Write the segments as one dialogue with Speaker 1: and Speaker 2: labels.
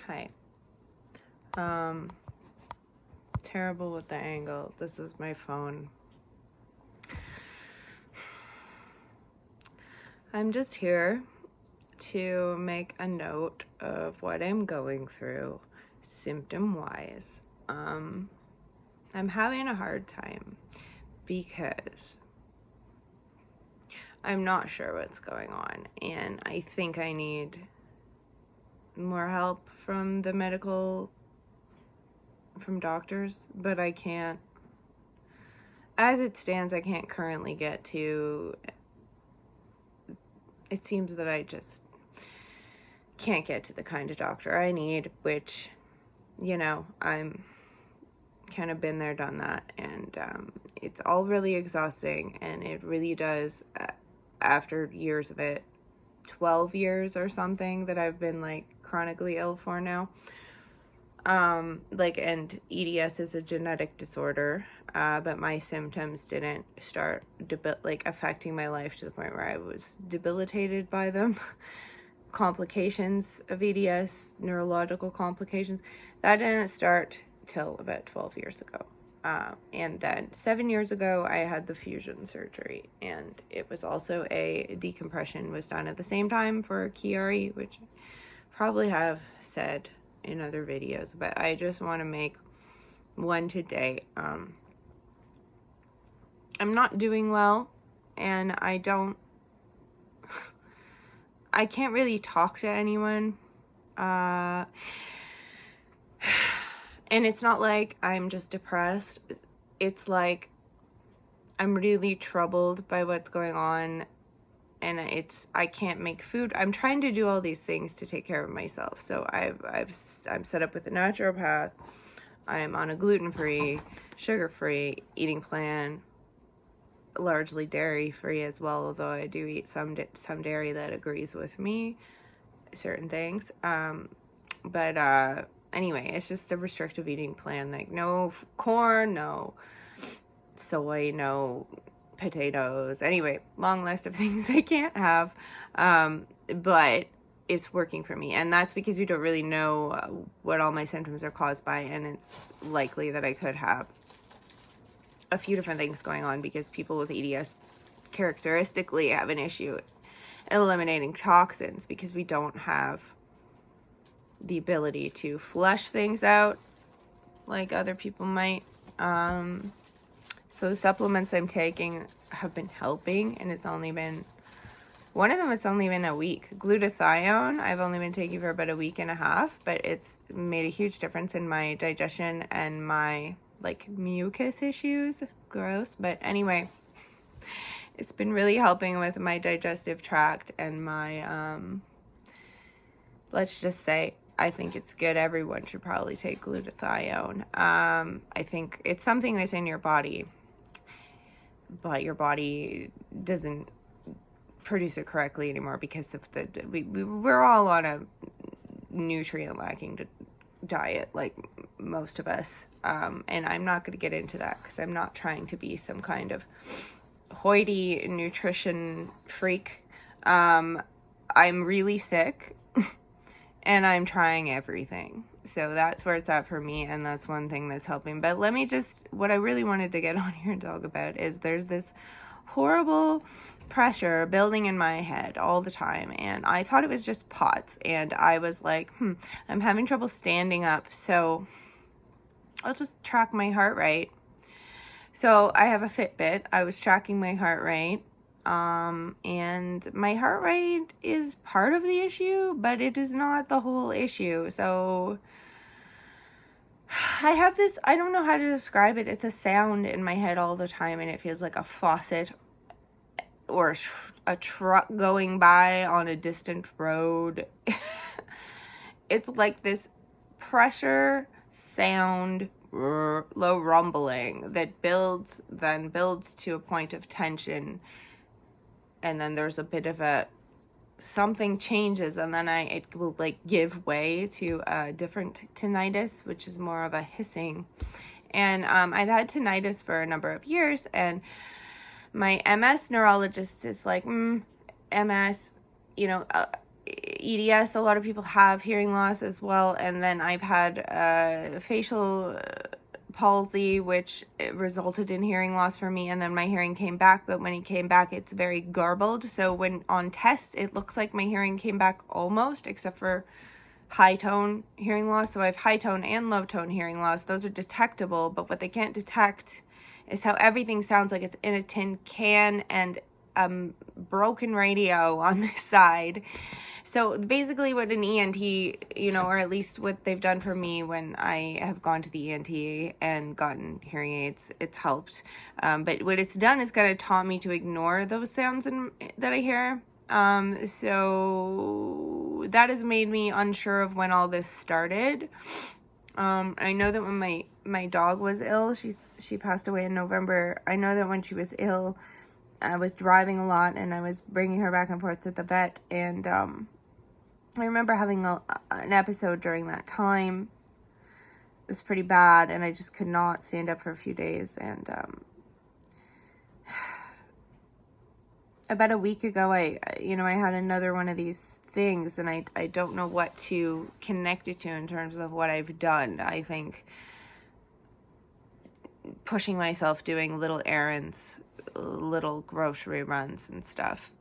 Speaker 1: Hi. Terrible with the angle. This is my phone. I'm just here to make a note of what I'm going through symptom-wise. I'm having a hard time because I'm not sure what's going on, and I think I need more help from from doctors, but I can't, as it stands, I can't currently get to, it seems that I just can't get to the kind of doctor I need, which, I'm kind of been there, done that, and it's all really exhausting, and it really does, after years of it, 12 years or something that I've been like chronically ill for now. And EDS is a genetic disorder, but my symptoms didn't start affecting my life to the point where I was debilitated by them. Complications of EDS, neurological complications, that didn't start till about 12 years ago. And then 7 years ago, I had the fusion surgery, and it was also a decompression was done at the same time for Chiari, which I probably have said in other videos, but I just want to make one today. I'm not doing well, and I can't really talk to anyone. And it's not like I'm just depressed. It's like I'm really troubled by what's going on, and I can't make food. I'm trying to do all these things to take care of myself. So I'm set up with a naturopath. I'm on a gluten-free, sugar-free eating plan, largely dairy-free as well, although I do eat some dairy that agrees with me, certain things. Anyway, it's just a restrictive eating plan, like no corn, no soy, no potatoes. Anyway, long list of things I can't have, but it's working for me, and that's because we don't really know what all my symptoms are caused by, and it's likely that I could have a few different things going on because people with EDS characteristically have an issue eliminating toxins because we don't have the ability to flush things out like other people might. So the supplements I'm taking have been helping, and it's only been a week. Glutathione, I've only been taking for about a week and a half, but it's made a huge difference in my digestion and my mucus issues. Gross. But anyway, it's been really helping with my digestive tract and my, let's just say, I think it's good. Everyone should probably take glutathione. I think it's something that's in your body, but your body doesn't produce it correctly anymore because of we're all on a nutrient lacking diet, like most of us. And I'm not going to get into that because I'm not trying to be some kind of hoity nutrition freak. I'm really sick. And I'm trying everything. So that's where it's at for me, and that's one thing that's helping. But what I really wanted to get on here and talk about is there's this horrible pressure building in my head all the time, and I thought it was just POTS, and I was like, I'm having trouble standing up, so I'll just track my heart rate. So I have a Fitbit. I was tracking my heart rate. And my heart rate is part of the issue, but it is not the whole issue. So I have this, I don't know how to describe it. It's a sound in my head all the time, and it feels like a faucet or a truck going by on a distant road. It's like this pressure sound, low rumbling that builds to a point of tension. And then there's a bit of something changes, and then it will give way to a different tinnitus, which is more of a hissing. And I've had tinnitus for a number of years, and my MS neurologist is like, MS, EDS, a lot of people have hearing loss as well. And then I've had facial palsy, which resulted in hearing loss for me. And then my hearing came back, but when it came back, it's very garbled. So when on tests, it looks like my hearing came back almost, except for high tone hearing loss. So I have high tone and low tone hearing loss. Those are detectable, but what they can't detect is how everything sounds like it's in a tin can and broken radio on this side. So basically what an ENT, you know, or at least what they've done for me when I have gone to the ENT and gotten hearing aids, it's helped. But what it's done is kind of taught me to ignore those sounds that I hear. So that has made me unsure of when all this started. I know that when my dog was ill, she passed away in November. I know that when she was ill, I was driving a lot and I was bringing her back and forth to the vet. And I remember having an episode during that time. It was pretty bad and I just could not stand up for a few days. And about a week ago, I had another one of these things, and I don't know what to connect it to in terms of what I've done. I think pushing myself, doing little errands, little grocery runs and stuff,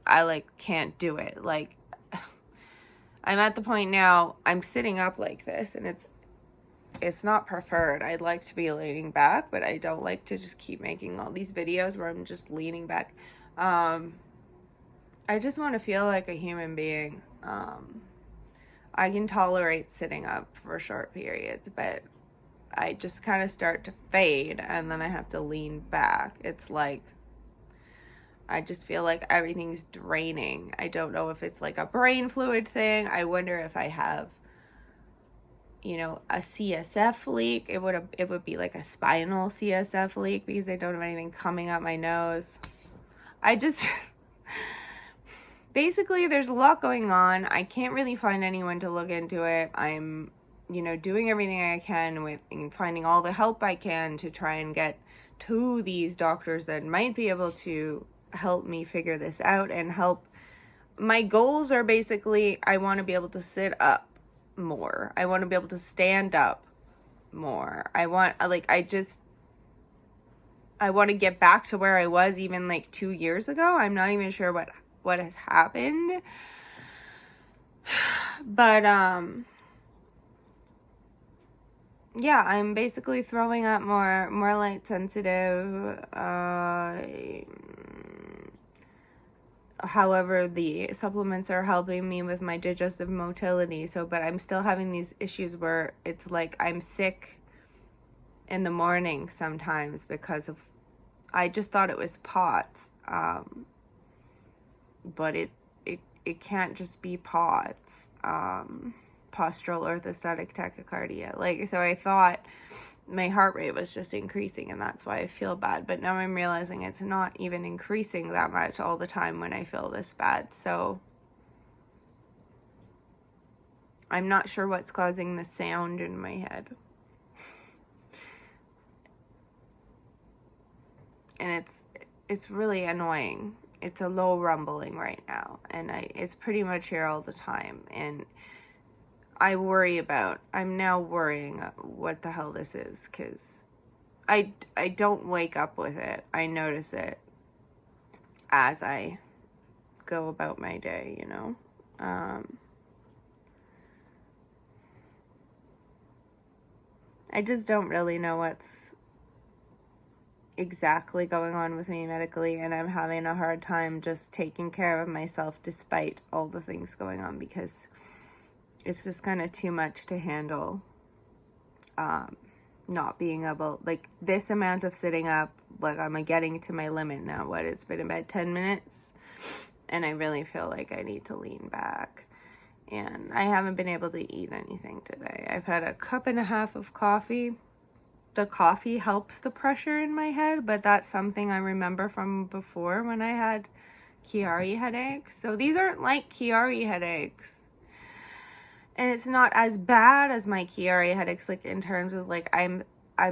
Speaker 1: I can't do it. I'm at the point now, I'm sitting up like this, and it's not preferred. I'd like to be leaning back, but I don't like to just keep making all these videos where I'm just leaning back. I just want to feel like a human being. I can tolerate sitting up for short periods, but I just kind of start to fade and then I have to lean back. It's like, I just feel like everything's draining. I don't know if it's like a brain fluid thing. I wonder if I have, a CSF leak. It would be like a spinal CSF leak because I don't have anything coming up my nose. Basically, there's a lot going on. I can't really find anyone to look into it. I'm, doing everything I can with finding all the help I can to try and get to these doctors that might be able to help me figure this out and help. My goals are basically, I want to be able to sit up more. I want to be able to stand up more. I want to get back to where I was even 2 years ago. I'm not even sure what has happened. But, yeah, I'm basically throwing up more light sensitive. However, the supplements are helping me with my digestive motility. But I'm still having these issues where it's like I'm sick in the morning sometimes because of, I just thought it was POTS. But it can't just be POTS. Postural orthostatic tachycardia. So I thought my heart rate was just increasing and that's why I feel bad. But now I'm realizing it's not even increasing that much all the time when I feel this bad. So I'm not sure what's causing the sound in my head. And it's really annoying. It's a low rumbling right now, and it's pretty much here all the time, and I'm now worrying what the hell this is, because I don't wake up with it. I notice it as I go about my day, I just don't really know what's exactly going on with me medically, and I'm having a hard time just taking care of myself despite all the things going on, because it's just kind of too much to handle. Not being able, this amount of sitting up, I'm getting to my limit now. It's been about 10 minutes and I really feel like I need to lean back, and I haven't been able to eat anything today. I've had a cup and a half of coffee. The coffee helps the pressure in my head, but that's something I remember from before when I had Chiari headaches. So these aren't like Chiari headaches. And it's not as bad as my Chiari headaches, in terms of I'm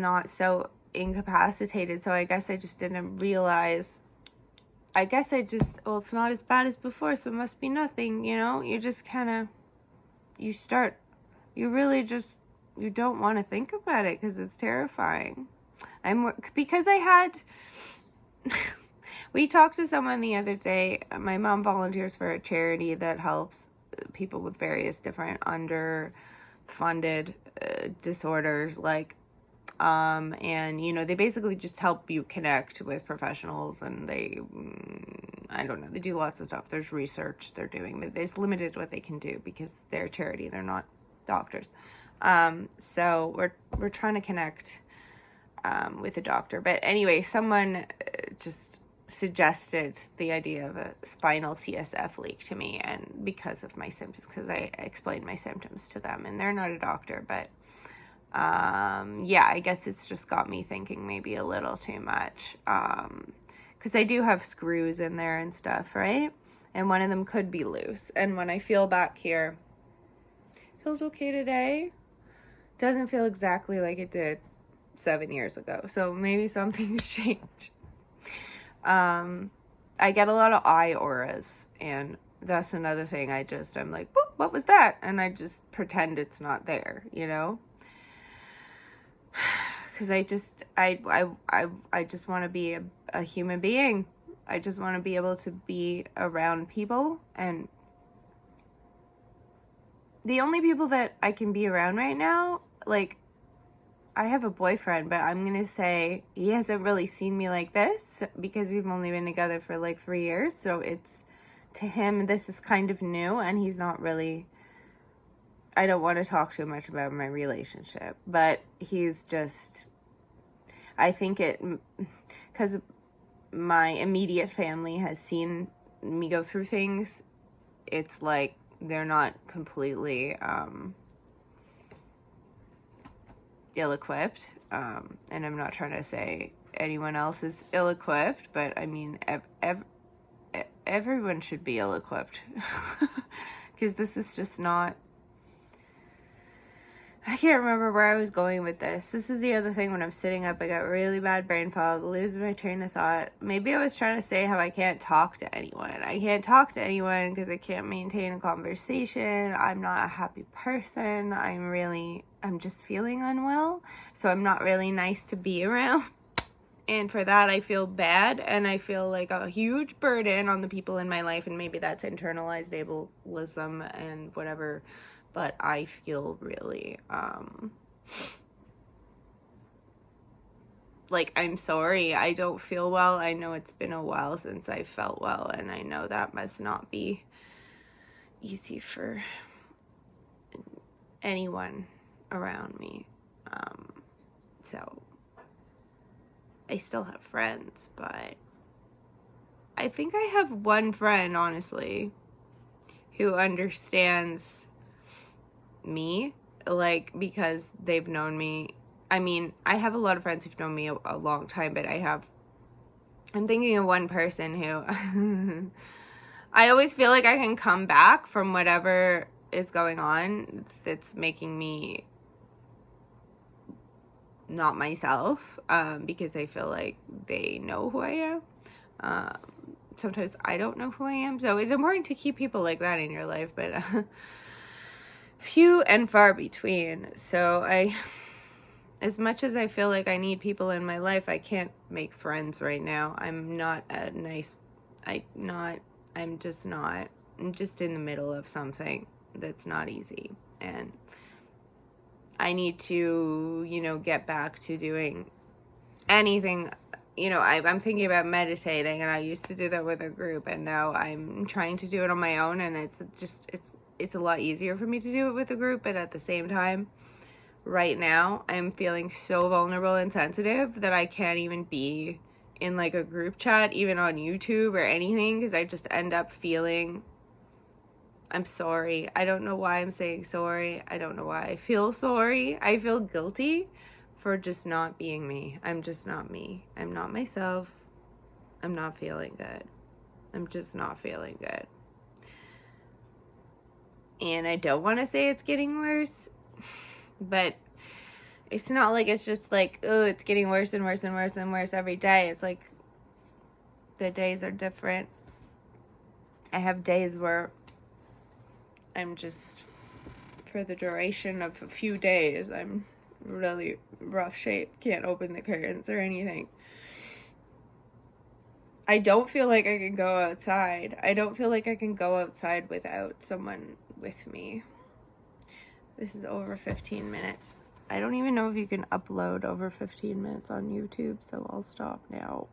Speaker 1: not so incapacitated. So I guess I just didn't realize I guess well, it's not as bad as before, so it must be nothing, you know? You just kind of, you really just, you don't want to think about it because it's terrifying. Because I had, we talked to someone the other day. My mom volunteers for a charity that helps people with various different underfunded disorders, like, and, you know, they basically just help you connect with professionals, and I don't know, they do lots of stuff. There's research they're doing, but it's limited what they can do because they're a charity. They're not doctors. So we're trying to connect with a doctor. But anyway, someone just suggested the idea of a spinal CSF leak to me, and because of my symptoms, because I explained my symptoms to them, and they're not a doctor, but yeah, I guess it's just got me thinking maybe a little too much, because I do have screws in there and stuff, right? And one of them could be loose, and when I feel back here, it feels okay today. Doesn't feel exactly like it did 7 years ago, so maybe something's changed. I get a lot of eye auras, and that's another thing. I'm like, whoop, what was that? And I just pretend it's not there, you know? Because I just want to be a human being. I just want to be able to be around people, and the only people that I can be around right now, like, I have a boyfriend, but I'm going to say he hasn't really seen me like this because we've only been together for like 3 years. So to him, this is kind of new, and he's not really, I don't want to talk too much about my relationship, but he's just, I think because my immediate family has seen me go through things, it's like they're not completely, ill-equipped, and I'm not trying to say anyone else is ill-equipped, but I mean, everyone should be ill-equipped, because this is just not, I can't remember where I was going with this. This is the other thing. When I'm sitting up, I got really bad brain fog, losing my train of thought. Maybe I was trying to say how I can't talk to anyone. I can't talk to anyone because I can't maintain a conversation. I'm not a happy person. I'm just feeling unwell. So I'm not really nice to be around. And for that, I feel bad, and I feel like a huge burden on the people in my life, and maybe that's internalized ableism and whatever, but I feel really, like, I'm sorry, I don't feel well. I know it's been a while since I felt well, and I know that must not be easy for anyone around me, so I still have friends, but I think I have one friend, honestly, who understands me, like, because they've known me. I mean, I have a lot of friends who've known me a long time, but I'm thinking of one person who I always feel like I can come back from whatever is going on that's making me not myself, because I feel like they know who I am. Sometimes I don't know who I am, so it's important to keep people like that in your life, but few and far between. So as much as I feel like I need people in my life, I can't make friends right now. I'm just in the middle of something that's not easy, and I need to, get back to doing anything. I'm thinking about meditating, and I used to do that with a group, and now I'm trying to do it on my own, and it's a lot easier for me to do it with a group, but at the same time, right now, I'm feeling so vulnerable and sensitive that I can't even be in, like, a group chat, even on YouTube or anything, because I just end up feeling, I'm sorry. I don't know why I'm saying sorry. I don't know why I feel sorry. I feel guilty for just not being me. I'm just not me. I'm not myself. I'm not feeling good. I'm just not feeling good. And I don't want to say it's getting worse, but it's not like it's just like, oh, it's getting worse and worse and worse and worse every day. It's like, The days are different. I have days where I'm just, for the duration of a few days, I'm really rough shape. Can't open the curtains or anything. I don't feel like I can go outside. I don't feel like I can go outside without someone with me. This is over 15 minutes. I don't even know if you can upload over 15 minutes on YouTube, so I'll stop now.